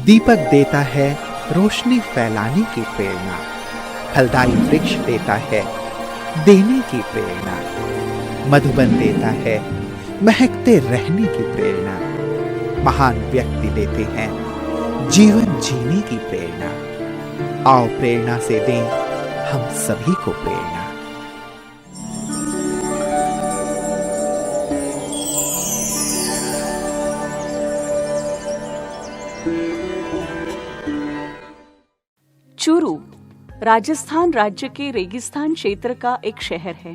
दीपक देता है रोशनी फैलाने की प्रेरणा, फलदायी वृक्ष देता है देने की प्रेरणा, मधुबन देता है महकते रहने की प्रेरणा, महान व्यक्ति देते हैं जीवन जीने की प्रेरणा। आओ प्रेरणा से दें हम सभी को प्रेरणा। चूरू राजस्थान राज्य के रेगिस्तान क्षेत्र का एक शहर है।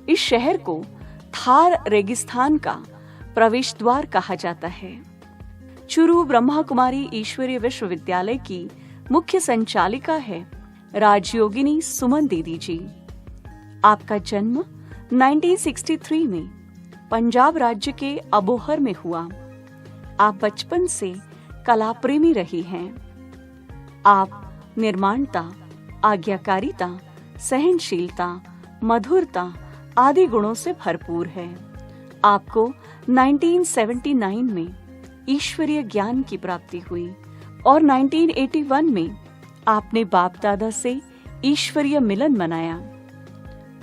इस शहर को थार रेगिस्तान का प्रवेश द्वार कहा जाता है। चूरू ब्रह्मा कुमारी ईश्वरीय विश्वविद्यालय की मुख्य संचालिका है राजयोगिनी सुमन दीदी जी। आपका जन्म 1963 में पंजाब राज्य के अबोहर में हुआ। आप बचपन से कला प्रेमी रही हैं। आप निर्माणता, आज्ञाकारिता, सहनशीलता, मधुरता आदि गुणों से भरपूर है। आपको 1979 में ईश्वरीय ज्ञान की प्राप्ति हुई और 1981 में आपने बाप दादा से ईश्वरीय मिलन मनाया।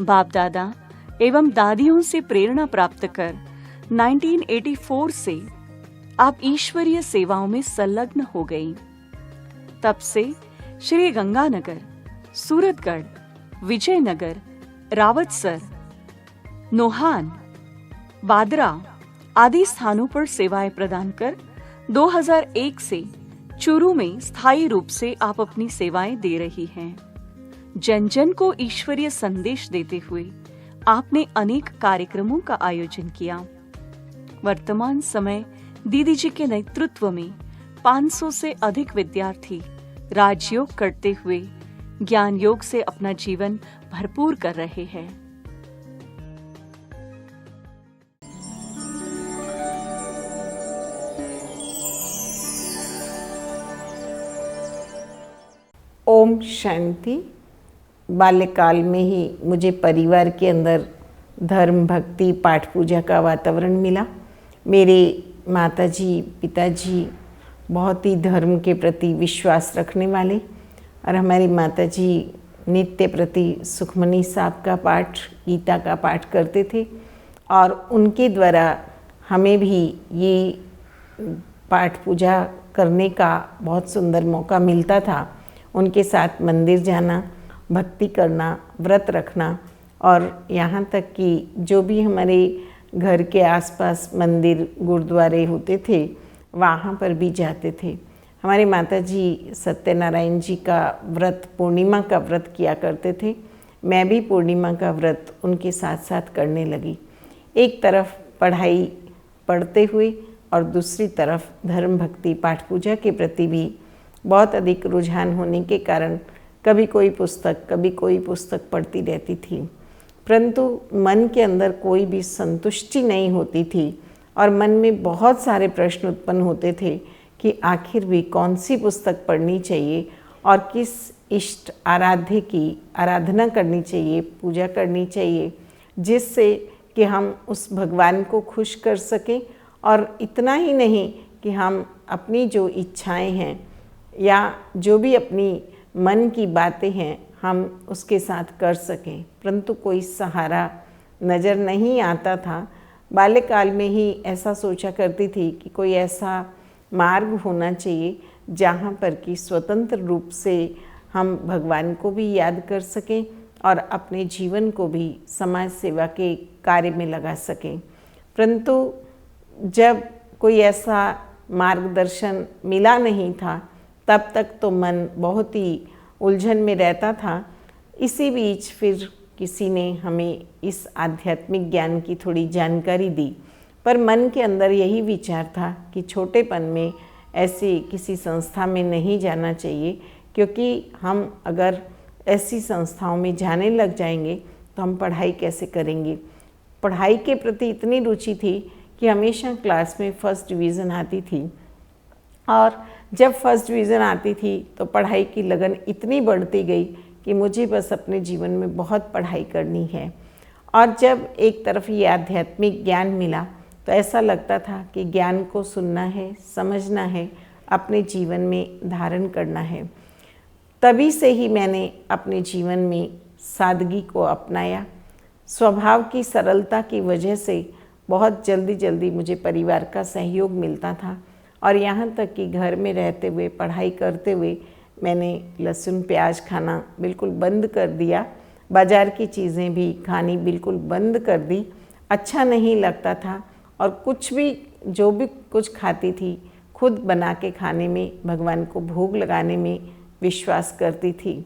बाप दादा एवं दादियों से प्रेरणा प्राप्त कर 1984 से आप ईश्वरीय सेवाओं में संलग्न हो गई। तब से श्री गंगानगर, सूरतगढ़, विजयनगर, रावतसर, नोहान, बादरा आदि स्थानों पर सेवाएं प्रदान कर 2001 से चूरू में स्थायी रूप से आप अपनी सेवाएं दे रही हैं। जन जन को ईश्वरीय संदेश देते हुए आपने अनेक कार्यक्रमों का आयोजन किया। वर्तमान समय दीदी जी के नेतृत्व में 500 से अधिक विद्यार्थी राजयोग करते हुए ज्ञान योग से अपना जीवन भरपूर कर रहे हैं। ओम शांति। बाल्यकाल में ही मुझे परिवार के अंदर धर्म, भक्ति, पाठ पूजा का वातावरण मिला। मेरे माताजी, पिताजी बहुत ही धर्म के प्रति विश्वास रखने वाले और हमारी माताजी नित्य प्रति सुखमनी साहब का पाठ, गीता का पाठ करते थे और उनके द्वारा हमें भी ये पाठ पूजा करने का बहुत सुंदर मौका मिलता था। उनके साथ मंदिर जाना, भक्ति करना, व्रत रखना और यहाँ तक कि जो भी हमारे घर के आसपास मंदिर, गुरुद्वारे होते थे वहाँ पर भी जाते थे। हमारे माताजी सत्यनारायण जी का व्रत, पूर्णिमा का व्रत किया करते थे। मैं भी पूर्णिमा का व्रत उनके साथ साथ करने लगी। एक तरफ पढ़ाई पढ़ते हुए और दूसरी तरफ धर्म, भक्ति, पाठ पूजा के प्रति भी बहुत अधिक रुझान होने के कारण कभी कोई पुस्तक पढ़ती रहती थी, परंतु मन के अंदर कोई भी संतुष्टि नहीं होती थी और मन में बहुत सारे प्रश्न उत्पन्न होते थे कि आखिर भी कौन सी पुस्तक पढ़नी चाहिए और किस इष्ट आराध्य की आराधना करनी चाहिए, पूजा करनी चाहिए, जिससे कि हम उस भगवान को खुश कर सकें। और इतना ही नहीं कि हम अपनी जो इच्छाएं हैं या जो भी अपनी मन की बातें हैं हम उसके साथ कर सकें, परंतु कोई सहारा नज़र नहीं आता था। बाल्यकाल में ही ऐसा सोचा करती थी कि कोई ऐसा मार्ग होना चाहिए जहाँ पर कि स्वतंत्र रूप से हम भगवान को भी याद कर सकें और अपने जीवन को भी समाज सेवा के कार्य में लगा सकें। परंतु जब कोई ऐसा मार्गदर्शन मिला नहीं था तब तक तो मन बहुत ही उलझन में रहता था। इसी बीच फिर किसी ने हमें इस आध्यात्मिक ज्ञान की थोड़ी जानकारी दी, पर मन के अंदर यही विचार था कि छोटेपन में ऐसी किसी संस्था में नहीं जाना चाहिए, क्योंकि हम अगर ऐसी संस्थाओं में जाने लग जाएंगे तो हम पढ़ाई कैसे करेंगे। पढ़ाई के प्रति इतनी रुचि थी कि हमेशा क्लास में फर्स्ट डिवीज़न आती थी और जब फर्स्ट डिवीज़न आती थी तो पढ़ाई की लगन इतनी बढ़ती गई कि मुझे बस अपने जीवन में बहुत पढ़ाई करनी है। और जब एक तरफ ये आध्यात्मिक ज्ञान मिला तो ऐसा लगता था कि ज्ञान को सुनना है, समझना है, अपने जीवन में धारण करना है। तभी से ही मैंने अपने जीवन में सादगी को अपनाया। स्वभाव की सरलता की वजह से बहुत जल्दी जल्दी मुझे परिवार का सहयोग मिलता था और यहाँ तक कि घर में रहते हुए, पढ़ाई करते हुए मैंने लहसुन प्याज खाना बिल्कुल बंद कर दिया। बाज़ार की चीज़ें भी खानी बिल्कुल बंद कर दी। अच्छा नहीं लगता था और कुछ भी जो भी कुछ खाती थी खुद बना के खाने में, भगवान को भोग लगाने में विश्वास करती थी।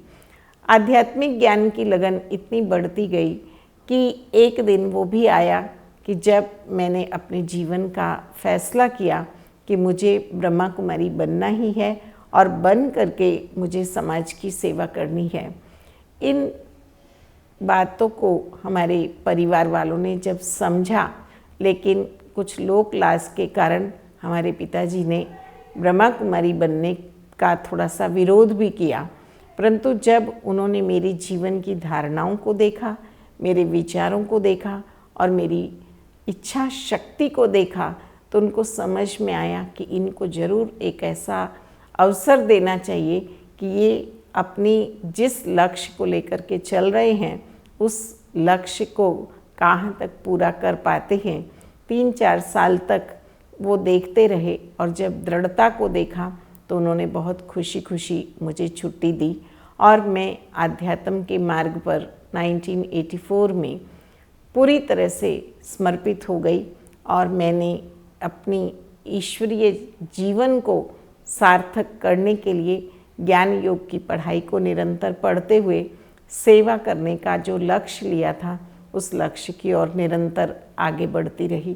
आध्यात्मिक ज्ञान की लगन इतनी बढ़ती गई कि एक दिन वो भी आया कि जब मैंने अपने जीवन का फैसला किया कि मुझे ब्रह्मा कुमारी बनना ही है और बन करके मुझे समाज की सेवा करनी है। इन बातों को हमारे परिवार वालों ने जब समझा, लेकिन कुछ लोक लाज के कारण हमारे पिताजी ने ब्रह्मा कुमारी बनने का थोड़ा सा विरोध भी किया, परंतु जब उन्होंने मेरी जीवन की धारणाओं को देखा, मेरे विचारों को देखा और मेरी इच्छा शक्ति को देखा, तो उनको समझ में आया कि इनको ज़रूर एक ऐसा अवसर देना चाहिए कि ये अपनी जिस लक्ष्य को लेकर के चल रहे हैं उस लक्ष्य को कहाँ तक पूरा कर पाते हैं। 3-4 साल तक वो देखते रहे और जब दृढ़ता को देखा तो उन्होंने बहुत खुशी खुशी मुझे छुट्टी दी और मैं आध्यात्म के मार्ग पर 1984 में पूरी तरह से समर्पित हो गई और मैंने अपनी ईश्वरीय जीवन को सार्थक करने के लिए ज्ञान योग की पढ़ाई को निरंतर पढ़ते हुए सेवा करने का जो लक्ष्य लिया था उस लक्ष्य की ओर निरंतर आगे बढ़ती रही।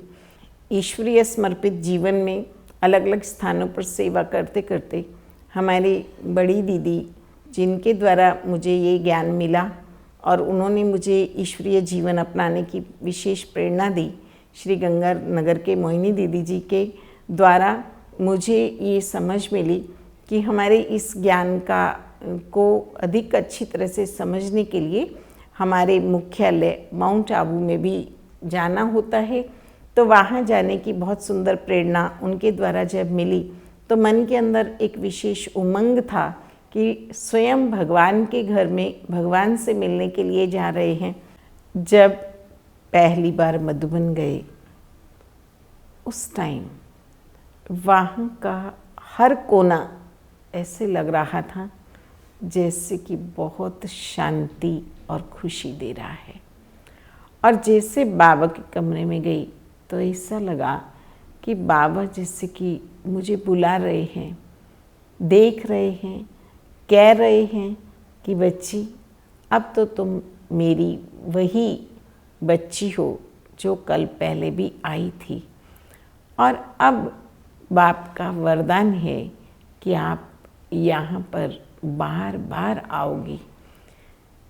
ईश्वरीय समर्पित जीवन में अलग अलग स्थानों पर सेवा करते करते हमारी बड़ी दीदी, जिनके द्वारा मुझे ये ज्ञान मिला और उन्होंने मुझे ईश्वरीय जीवन अपनाने की विशेष प्रेरणा दी, श्री गंगा नगर के मोहिनी दीदी जी के द्वारा मुझे ये समझ मिली कि हमारे इस ज्ञान को अधिक अच्छी तरह से समझने के लिए हमारे मुख्यालय माउंट आबू में भी जाना होता है। तो वहाँ जाने की बहुत सुंदर प्रेरणा उनके द्वारा जब मिली तो मन के अंदर एक विशेष उमंग था कि स्वयं भगवान के घर में भगवान से मिलने के लिए जा रहे हैं। जब पहली बार मधुबन गए उस टाइम वहाँ का हर कोना ऐसे लग रहा था जैसे कि बहुत शांति और खुशी दे रहा है। और जैसे बाबा के कमरे में गई तो ऐसा लगा कि बाबा जैसे कि मुझे बुला रहे हैं, देख रहे हैं, कह रहे हैं कि बच्ची अब तो तुम मेरी वही बच्ची हो जो कल पहले भी आई थी और अब बाप का वरदान है कि आप यहाँ पर बार बार आओगी।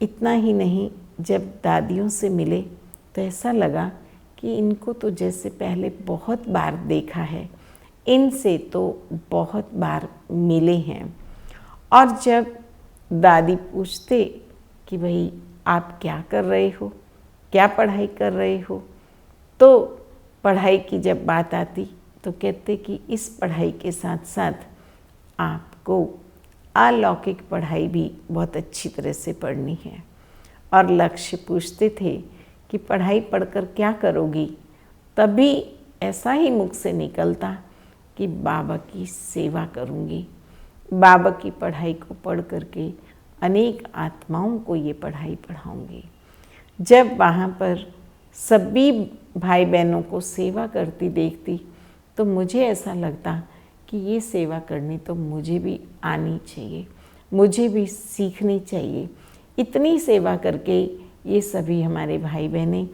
इतना ही नहीं, जब दादियों से मिले तो ऐसा लगा कि इनको तो जैसे पहले बहुत बार देखा है, इनसे तो बहुत बार मिले हैं। और जब दादी पूछते कि भाई आप क्या कर रहे हो, क्या पढ़ाई कर रहे हो, तो पढ़ाई की जब बात आती तो कहते कि इस पढ़ाई के साथ साथ आपको अलौकिक पढ़ाई भी बहुत अच्छी तरह से पढ़नी है। और लक्ष्य पूछते थे कि पढ़ाई पढ़कर क्या करोगी, तभी ऐसा ही मुख से निकलता कि बाबा की सेवा करूँगी। बाबा की पढ़ाई को पढ़ करके अनेक आत्माओं को ये पढ़ाई पढ़ाऊँगी। जब वहाँ पर सभी भाई बहनों को सेवा करती देखती तो मुझे ऐसा लगता कि ये सेवा करनी तो मुझे भी आनी चाहिए, मुझे भी सीखनी चाहिए। इतनी सेवा करके ये सभी हमारे भाई बहनें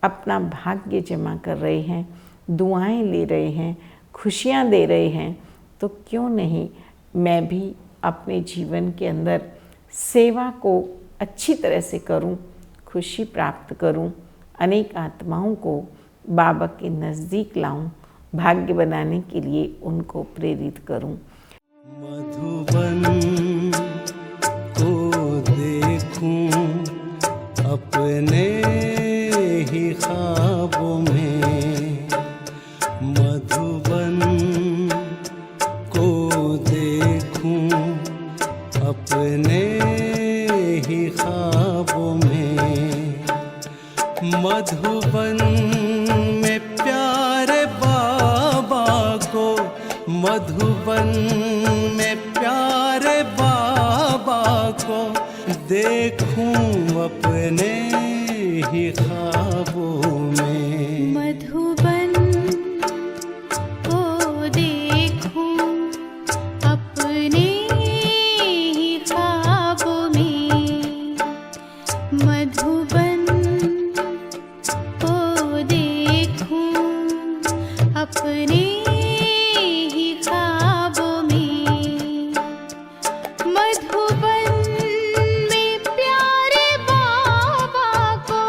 अपना भाग्य जमा कर रहे हैं, दुआएं ले रहे हैं, खुशियाँ दे रहे हैं, तो क्यों नहीं मैं भी अपने जीवन के अंदर सेवा को अच्छी तरह से करूं, खुशी प्राप्त करूं, अनेक आत्माओं को बाबा के नज़दीक लाऊं, भाग्य बनाने के लिए उनको प्रेरित करूं। मधुबन को देखूं अपने ही ख्वाबों में, मधुबन को ख्वाबों में। मधुबन में प्यारे बाबा को, मधुबन में प्यारे बाबा को देखूं अपने ही ख्वाबों में। मधुबन को देखूं अपने ही ख्वाबों में। मधुबन को देखूं अपने ही ख्वाबों में। मधुबन में प्यारे बाबा को,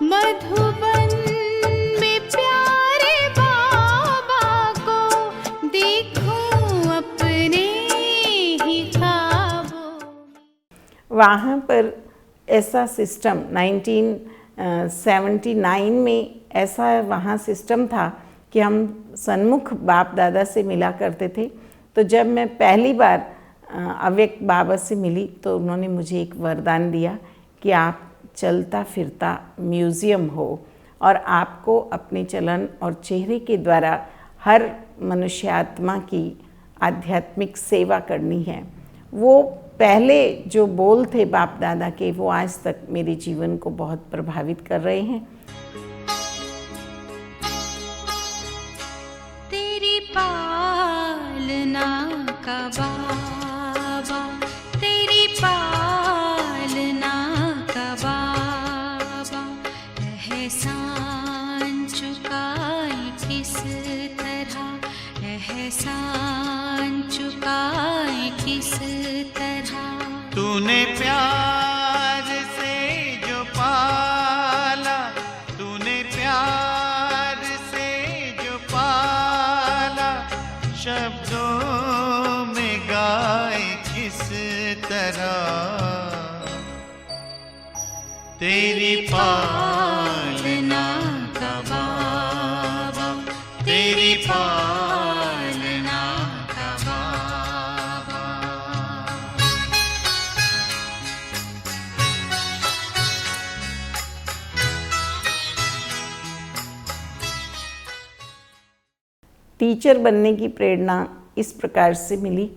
मधुबन में प्यारे बाबा को देखूं अपने ही ख्वाबों में। वहाँ पर ऐसा सिस्टम 1979 में ऐसा वहाँ सिस्टम था कि हम सन्मुख बाप दादा से मिला करते थे। तो जब मैं पहली बार अव्यक्त बाबा से मिली तो उन्होंने मुझे एक वरदान दिया कि आप चलता फिरता म्यूज़ियम हो और आपको अपने चलन और चेहरे के द्वारा हर मनुष्यात्मा की आध्यात्मिक सेवा करनी है। वो पहले जो बोल थे बाप दादा के, वो आज तक मेरे जीवन को बहुत प्रभावित कर रहे हैं। तेरी पालना का बाबा, तेरी पालना का बाबा, एहसान चुकाए किस तरह, एहसान चुकाए किस तरह। तूने प्यार से जो पाला, तूने प्यार से जो पाला, शब्दों में गाए किस तरह। तेरी पालना का बाबा, तेरी पालना का बाबा। टीचर बनने की प्रेरणा इस प्रकार से मिली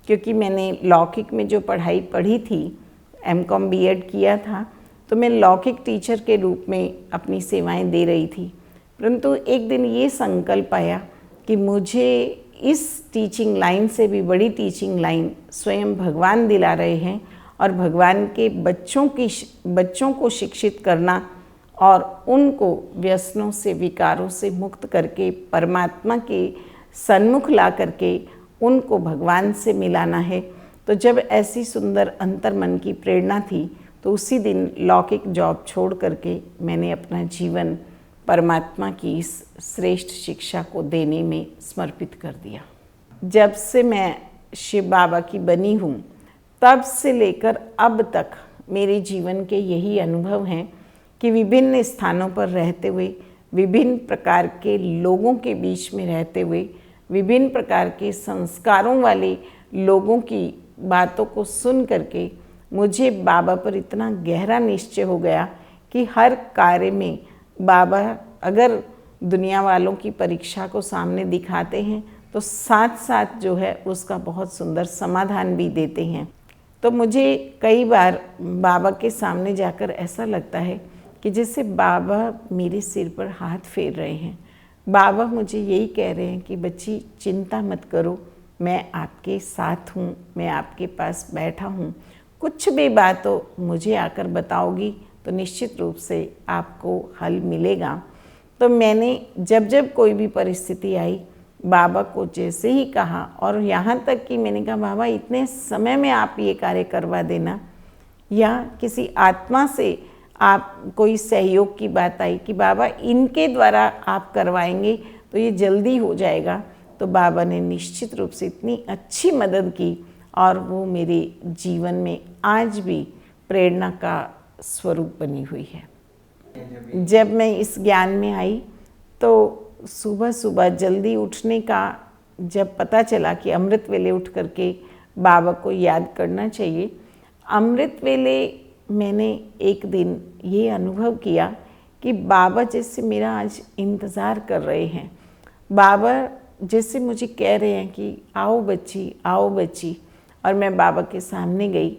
क्योंकि मैंने लौकिक में जो पढ़ाई पढ़ी थी, एमकॉम बीएड किया था, तो मैं लौकिक टीचर के रूप में अपनी सेवाएं दे रही थी। परंतु एक दिन ये संकल्प आया कि मुझे इस टीचिंग लाइन से भी बड़ी टीचिंग लाइन स्वयं भगवान दिला रहे हैं और भगवान के बच्चों को शिक्षित करना और उनको व्यसनों से, विकारों से मुक्त करके परमात्मा के सन्मुख ला करके उनको भगवान से मिलाना है। तो जब ऐसी सुंदर अंतर्मन की प्रेरणा थी तो उसी दिन लौकिक जॉब छोड़ करके मैंने अपना जीवन परमात्मा की इस श्रेष्ठ शिक्षा को देने में समर्पित कर दिया। जब से मैं शिव बाबा की बनी हूँ तब से लेकर अब तक मेरे जीवन के यही अनुभव हैं कि विभिन्न स्थानों पर रहते हुए, विभिन्न प्रकार के लोगों के बीच में रहते हुए, विभिन्न प्रकार के संस्कारों वाले लोगों की बातों को सुन करके मुझे बाबा पर इतना गहरा निश्चय हो गया कि हर कार्य में बाबा अगर दुनिया वालों की परीक्षा को सामने दिखाते हैं तो साथ साथ जो है उसका बहुत सुंदर समाधान भी देते हैं। तो मुझे कई बार बाबा के सामने जाकर ऐसा लगता है कि जैसे बाबा मेरे सिर पर हाथ फेर रहे हैं। बाबा मुझे यही कह रहे हैं कि बच्ची चिंता मत करो, मैं आपके साथ हूँ, मैं आपके पास बैठा हूँ। कुछ भी बात हो मुझे आकर बताओगी तो निश्चित रूप से आपको हल मिलेगा। तो मैंने जब जब कोई भी परिस्थिति आई बाबा को जैसे ही कहा, और यहाँ तक कि मैंने कहा बाबा इतने समय में आप ये कार्य करवा देना, या किसी आत्मा से आप कोई सहयोग की बात आई कि बाबा इनके द्वारा आप करवाएंगे तो ये जल्दी हो जाएगा, तो बाबा ने निश्चित रूप से इतनी अच्छी मदद की और वो मेरे जीवन में आज भी प्रेरणा का स्वरूप बनी हुई है। जब मैं इस ज्ञान में आई तो सुबह सुबह जल्दी उठने का जब पता चला कि अमृत वेले उठ करके बाबा को याद करना चाहिए, अमृत वेले मैंने एक दिन ये अनुभव किया कि बाबा जैसे मेरा आज इंतज़ार कर रहे हैं, बाबा जैसे मुझे कह रहे हैं कि आओ बच्ची। और मैं बाबा के सामने गई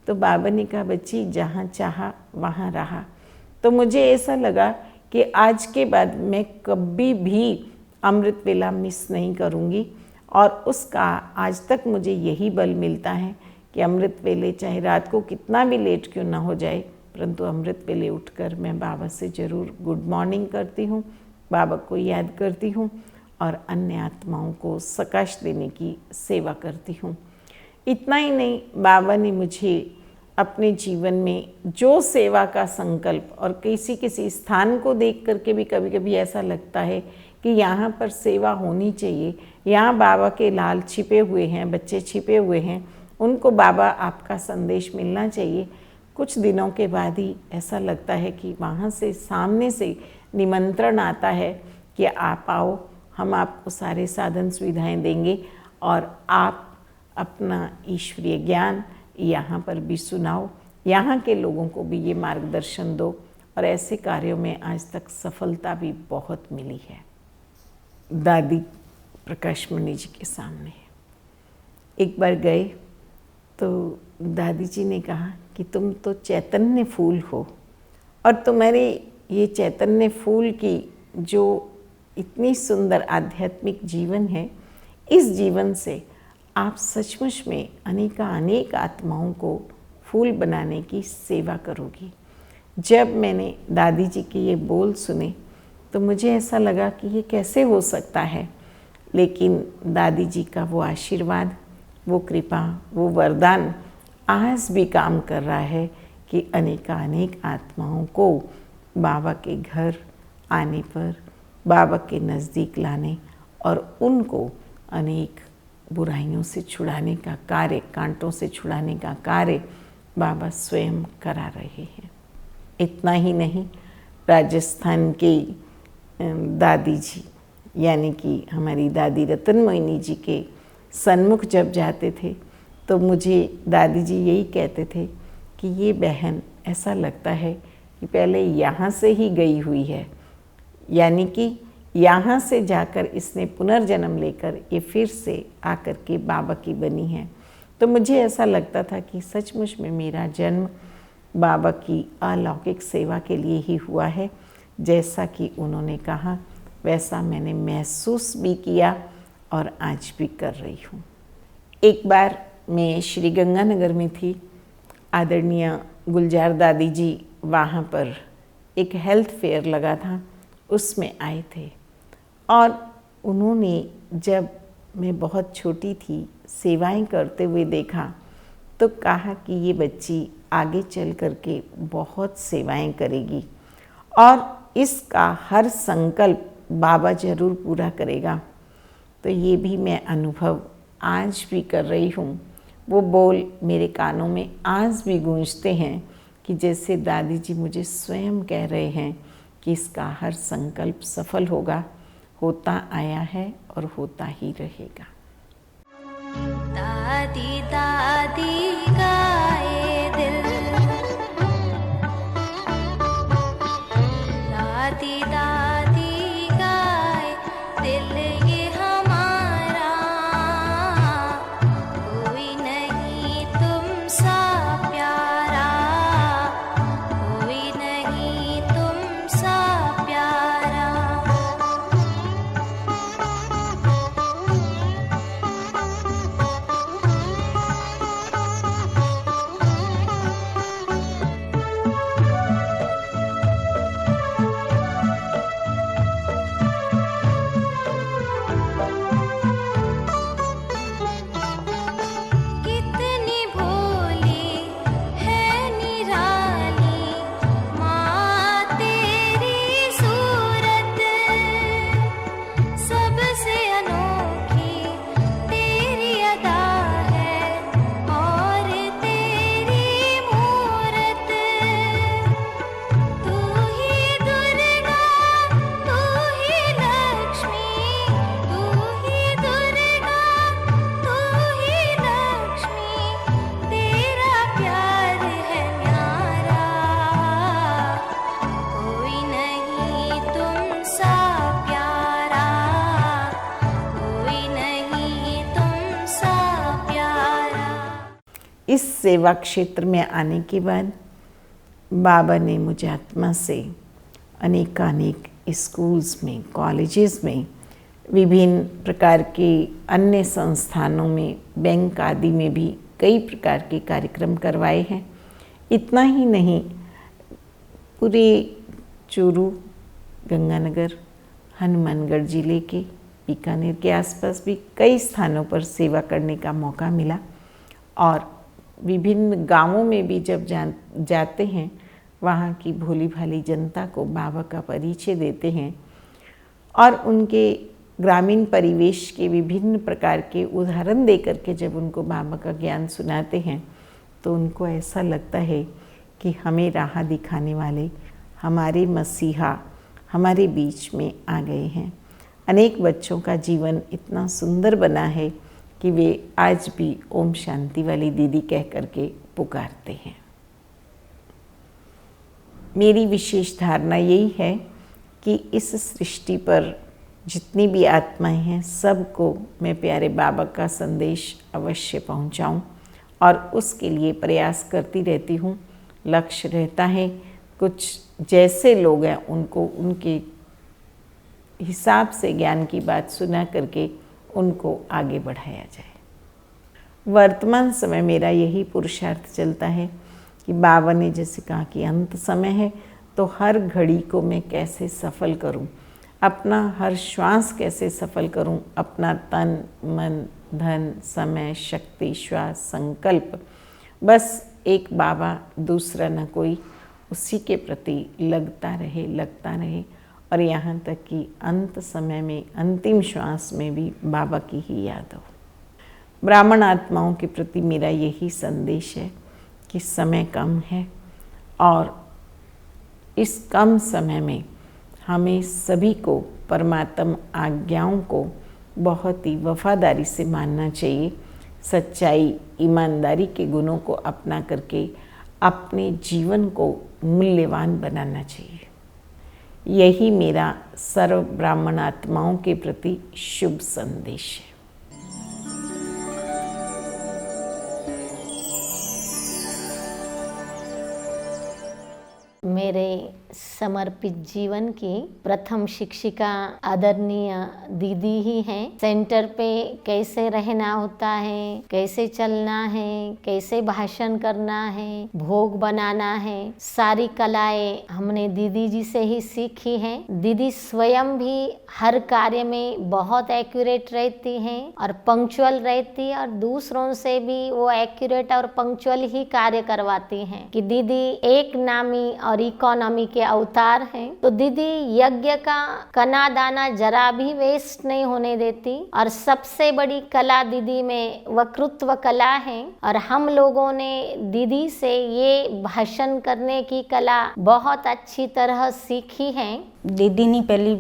तो बाबा ने कहा, बच्ची जहाँ चाहा वहाँ रहा। तो मुझे ऐसा लगा कि आज के बाद मैं कभी भी अमृत वेला मिस नहीं करूँगी, और उसका आज तक मुझे यही बल मिलता है कि अमृत वेले चाहे रात को कितना भी लेट क्यों ना हो जाए, परंतु अमृत वेले उठकर मैं बाबा से ज़रूर गुड मॉर्निंग करती हूँ, बाबा को याद करती हूँ और अन्य आत्माओं को सकाश देने की सेवा करती हूँ। इतना ही नहीं, बाबा ने मुझे अपने जीवन में जो सेवा का संकल्प, और किसी स्थान को देख करके भी कभी कभी ऐसा लगता है कि यहाँ पर सेवा होनी चाहिए, यहाँ बाबा के लाल छिपे हुए हैं, बच्चे छिपे हुए हैं, उनको बाबा आपका संदेश मिलना चाहिए। कुछ दिनों के बाद ही ऐसा लगता है कि वहाँ से सामने से निमंत्रण आता है कि आप आओ, हम आपको सारे साधन सुविधाएं देंगे और आप अपना ईश्वरीय ज्ञान यहाँ पर भी सुनाओ, यहाँ के लोगों को भी ये मार्गदर्शन दो। और ऐसे कार्यों में आज तक सफलता भी बहुत मिली है। दादी प्रकाश मणि जी के सामने एक बार गए तो दादी जी ने कहा कि तुम तो चैतन्य फूल हो, और तुम्हारे ये चैतन्य फूल की जो इतनी सुंदर आध्यात्मिक जीवन है, इस जीवन से आप सचमुच में अनेक आत्माओं को फूल बनाने की सेवा करोगी। जब मैंने दादी जी के ये बोल सुने तो मुझे ऐसा लगा कि ये कैसे हो सकता है, लेकिन दादी जी का वो आशीर्वाद, वो कृपा, वो वरदान आज भी काम कर रहा है कि अनेक आत्माओं को बाबा के घर आने पर, बाबा के नज़दीक लाने और उनको अनेक बुराइयों से छुड़ाने का कार्य, कांटों से छुड़ाने का कार्य बाबा स्वयं करा रहे हैं। इतना ही नहीं, राजस्थान के दादी जी यानी कि हमारी दादी रतन मोहिनी जी के सन्मुख जब जाते थे तो मुझे दादी जी यही कहते थे कि ये बहन ऐसा लगता है कि पहले यहाँ से ही गई हुई है, यानी कि यहाँ से जाकर इसने पुनर्जन्म लेकर ये फिर से आकर के बाबा की बनी है। तो मुझे ऐसा लगता था कि सचमुच में मेरा जन्म बाबा की अलौकिक सेवा के लिए ही हुआ है। जैसा कि उन्होंने कहा वैसा मैंने महसूस भी किया और आज भी कर रही हूँ। एक बार मैं श्री गंगानगर में थी, आदरणीय गुलजार दादी जी वहाँ पर एक हेल्थ फेयर लगा था, उसमें आए थे और उन्होंने जब मैं बहुत छोटी थी सेवाएं करते हुए देखा तो कहा कि ये बच्ची आगे चल करके बहुत सेवाएं करेगी और इसका हर संकल्प बाबा ज़रूर पूरा करेगा। तो ये भी मैं अनुभव आज भी कर रही हूँ। वो बोल मेरे कानों में आज भी गूंजते हैं कि जैसे दादी जी मुझे स्वयं कह रहे हैं कि इसका हर संकल्प सफल होगा, होता आया है और होता ही रहेगा। दादी दादी गाए दिल, दादी दादी गाए दिल ये हमारा, कोई नहीं तुम सा प्यारा, कोई नहीं तुम सा प्यारा। सेवा क्षेत्र में आने के बाद बाबा ने मुझे आत्मा से अनेकानेक स्कूल्स में, कॉलेजेस में, विभिन्न प्रकार के अन्य संस्थानों में, बैंक आदि में भी कई प्रकार के कार्यक्रम करवाए हैं। इतना ही नहीं, पूरे चूरू, गंगानगर, हनुमानगढ़ जिले के, बीकानेर के आसपास भी कई स्थानों पर सेवा करने का मौका मिला। और विभिन्न गांवों में भी जब जाते हैं, वहाँ की भोली भाली जनता को बाबा का परिचय देते हैं और उनके ग्रामीण परिवेश के विभिन्न प्रकार के उदाहरण दे करके जब उनको बाबा का ज्ञान सुनाते हैं, तो उनको ऐसा लगता है कि हमें राह दिखाने वाले हमारे मसीहा हमारे बीच में आ गए हैं। अनेक बच्चों का जीवन इतना सुंदर बना है कि वे आज भी ओम शांति वाली दीदी कह करके पुकारते हैं। मेरी विशेष धारणा यही है कि इस सृष्टि पर जितनी भी आत्माएं हैं, सबको मैं प्यारे बाबा का संदेश अवश्य पहुंचाऊं और उसके लिए प्रयास करती रहती हूं। लक्ष्य रहता है कुछ जैसे लोग हैं उनको उनके हिसाब से ज्ञान की बात सुना करके उनको आगे बढ़ाया जाए। वर्तमान समय मेरा यही पुरुषार्थ चलता है कि बाबा ने जैसे कहा कि अंत समय है, तो हर घड़ी को मैं कैसे सफल करूं, अपना हर श्वास कैसे सफल करूं, अपना तन मन धन समय शक्ति श्वास संकल्प, बस एक बाबा दूसरा न कोई, उसी के प्रति लगता रहे और यहाँ तक कि अंत समय में अंतिम श्वास में भी बाबा की ही याद हो। ब्राह्मण आत्माओं के प्रति मेरा यही संदेश है कि समय कम है और इस कम समय में हमें सभी को परमात्म आज्ञाओं को बहुत ही वफादारी से मानना चाहिए। सच्चाई ईमानदारी के गुणों को अपना करके अपने जीवन को मूल्यवान बनाना चाहिए। यही मेरा सर्व ब्राह्मण आत्माओं के प्रति शुभ संदेश है। मेरे समर्पित जीवन की प्रथम शिक्षिका आदरणीय दीदी ही हैं। सेंटर पे कैसे रहना होता है, कैसे चलना है, कैसे भाषण करना है, भोग बनाना है, सारी कलाएं हमने दीदी जी से ही सीखी हैं। दीदी स्वयं भी हर कार्य में बहुत एक्यूरेट रहती हैं और पंक्चुअल रहती है और दूसरों से भी वो एक्यूरेट और पंक्चुअल ही कार्य करवाती हैं कि दीदी एक नामी और इकोनॉमी के अवतार हैं। तो दीदी यज्ञ का कना दाना जरा भी वेस्ट नहीं होने देती और सबसे बड़ी कला दीदी में वक्तृत्व कला है और हम लोगों ने दीदी से ये भाषण करने की कला बहुत अच्छी तरह सीखी है। दीदी ने पहली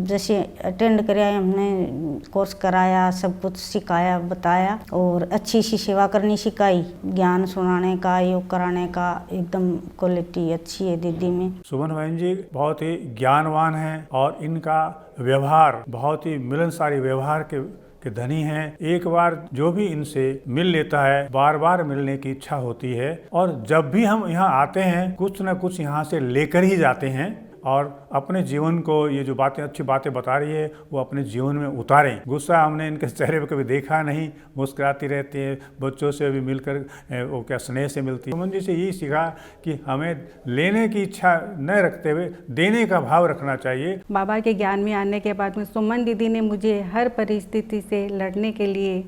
जैसे अटेंड कराया, हमने कोर्स कराया, सब कुछ सिखाया बताया और अच्छी सी सेवा करनी सिखाई। ज्ञान सुनाने का, योग कराने का एकदम क्वालिटी अच्छी है दीदी में। सुमन बहन जी बहुत ही ज्ञानवान हैं और इनका व्यवहार बहुत ही मिलनसारी व्यवहार के धनी हैं। एक बार जो भी इनसे मिल लेता है, बार बार मिलने की इच्छा होती है और जब भी हम यहाँ आते हैं कुछ न कुछ यहाँ से लेकर ही जाते हैं और अपने जीवन को ये जो बातें अच्छी बातें बता रही है वो अपने जीवन में उतारें। गुस्सा हमने इनके चेहरे पर कभी देखा नहीं, मुस्कुराती रहती है, बच्चों से भी मिलकर वो क्या स्नेह से मिलती है। सुमन जी से यही सीखा कि हमें लेने की इच्छा न रखते हुए देने का भाव रखना चाहिए। बाबा के ज्ञान में आने के बाद में सुमन दीदी ने मुझे हर परिस्थिति से लड़ने के लिए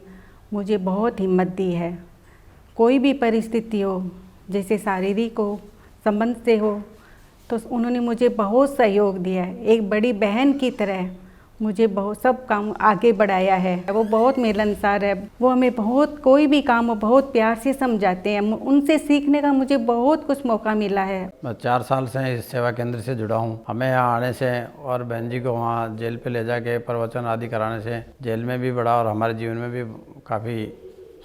मुझे बहुत हिम्मत दी है। कोई भी परिस्थिति हो, जैसे शारीरिक हो, संबंध से हो, तो उन्होंने मुझे बहुत सहयोग दिया है। एक बड़ी बहन की तरह मुझे बहुत सब काम आगे बढ़ाया है। वो बहुत मिलनसार है, वो हमें बहुत कोई भी काम वो बहुत प्यार से समझाते हैं। उनसे सीखने का मुझे बहुत कुछ मौका मिला है। मैं 4 साल से इस सेवा केंद्र से जुड़ा हूँ। हमें यहाँ आने से और बहन जी को वहाँ जेल पे ले जाके प्रवचन आदि कराने से जेल में भी बढ़ा और हमारे जीवन में भी काफ़ी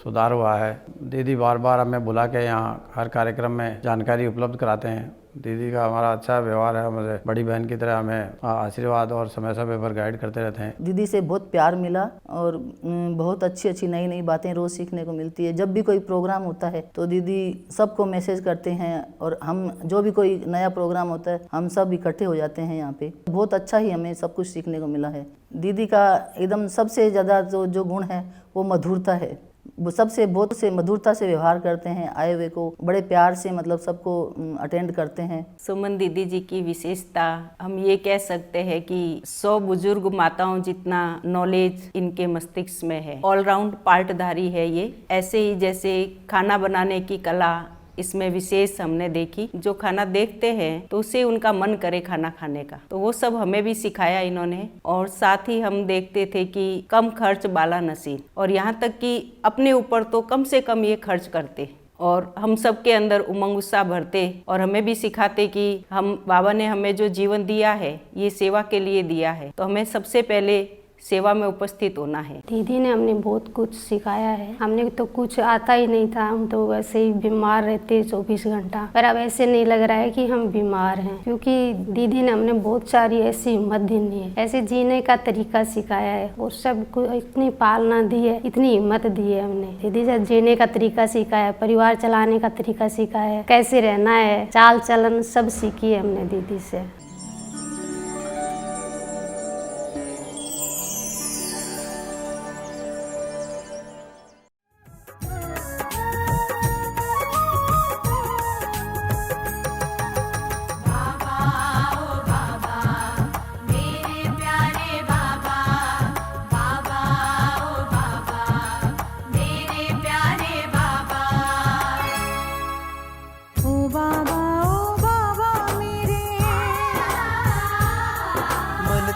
सुधार हुआ है। दीदी बार बार हमें बुला के यहाँ हर कार्यक्रम में जानकारी उपलब्ध कराते हैं। दीदी का हमारा अच्छा व्यवहार है, मुझे बड़ी बहन की तरह हमें आशीर्वाद और समय समय पर गाइड करते रहते हैं। दीदी से बहुत प्यार मिला और बहुत अच्छी अच्छी नई नई बातें रोज़ सीखने को मिलती है। जब भी कोई प्रोग्राम होता है तो दीदी सबको मैसेज करते हैं और हम जो भी कोई नया प्रोग्राम होता है हम सब इकट्ठे हो जाते हैं यहाँ पे। बहुत अच्छा ही हमें सब कुछ सीखने को मिला है। दीदी का एकदम सबसे ज़्यादा जो गुण है वो मधुरता है। वो सबसे बहुत से मधुरता से व्यवहार करते हैं, आए हुए को बड़े प्यार से मतलब सबको अटेंड करते हैं। सुमन दीदी जी की विशेषता हम ये कह सकते हैं कि 100 बुजुर्ग माताओं जितना नॉलेज इनके मस्तिष्क में है। ऑलराउंड पार्टधारी है ये। ऐसे ही जैसे खाना बनाने की कला इसमें विशेष हमने देखी। जो खाना देखते हैं तो उससे उनका मन करे खाना खाने का, तो वो सब हमें भी सिखाया इन्होंने। और साथ ही हम देखते थे कि कम खर्च बाला नसीब, और यहाँ तक कि अपने ऊपर तो कम से कम ये खर्च करते और हम सब के अंदर उमंग उत्साह भरते और हमें भी सिखाते कि हम बाबा ने हमें जो जीवन दिया है ये सेवा के लिए दिया है, तो हमें सबसे पहले सेवा में उपस्थित होना है। दीदी ने हमने बहुत कुछ सिखाया है। हमने तो कुछ आता ही नहीं था, हम तो वैसे ही बीमार रहते 24 घंटा, पर अब ऐसे नहीं लग रहा है कि हम बीमार हैं, क्योंकि दीदी ने हमने बहुत सारी ऐसी हिम्मत दी है, ऐसे जीने का तरीका सिखाया है और सबको इतनी पालना दी है, इतनी हिम्मत दी है हमने। दीदी से जीने का तरीका सिखाया है, परिवार चलाने का तरीका सिखाया है, कैसे रहना है, चाल चलन सब सीखी है हमने दीदी से।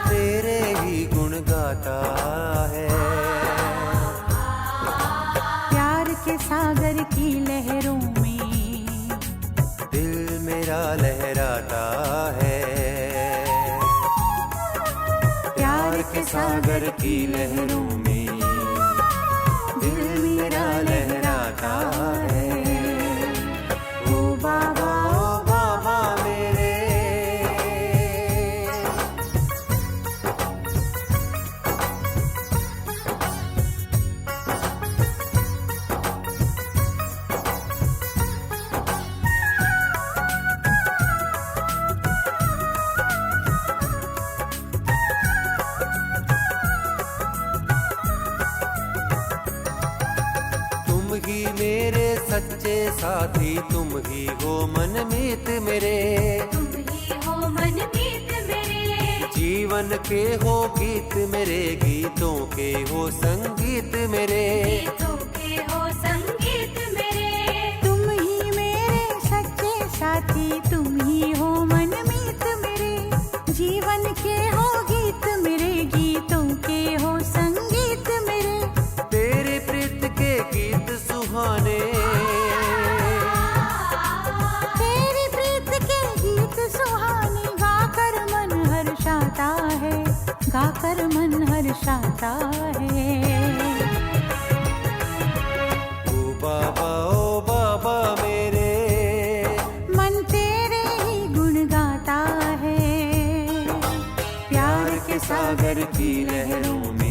तेरे ही गुण गाता है, प्यार के सागर की लहरों में दिल मेरा लहराता है। प्यार के सागर की लहरों में दिल मेरा लहराता है। ओ बाबा मेरे, ही मेरे सच्चे साथी, तुम ही हो मनमीत मेरे, तुम ही हो मनमीत मेरे, जीवन के हो गीत मेरे, गीतों के हो संगीत मेरे, गीतों के हो संगीत मेरे। तुम ही मेरे सच्चे साथी, तुम ही हो मनमीत मेरे, जीवन के हो गीत मेरे, गीतों के हो संगीत मेरे। तेरे प्रीत के गीत सुहाने, तेरी प्रीत के गीत सुहाने, गाकर मन हर्षाता है, गाकर मन हर्षाता है। ओ बाबा मेरे, मन तेरे ही गुण गाता है, प्यार के सागर की लहरों में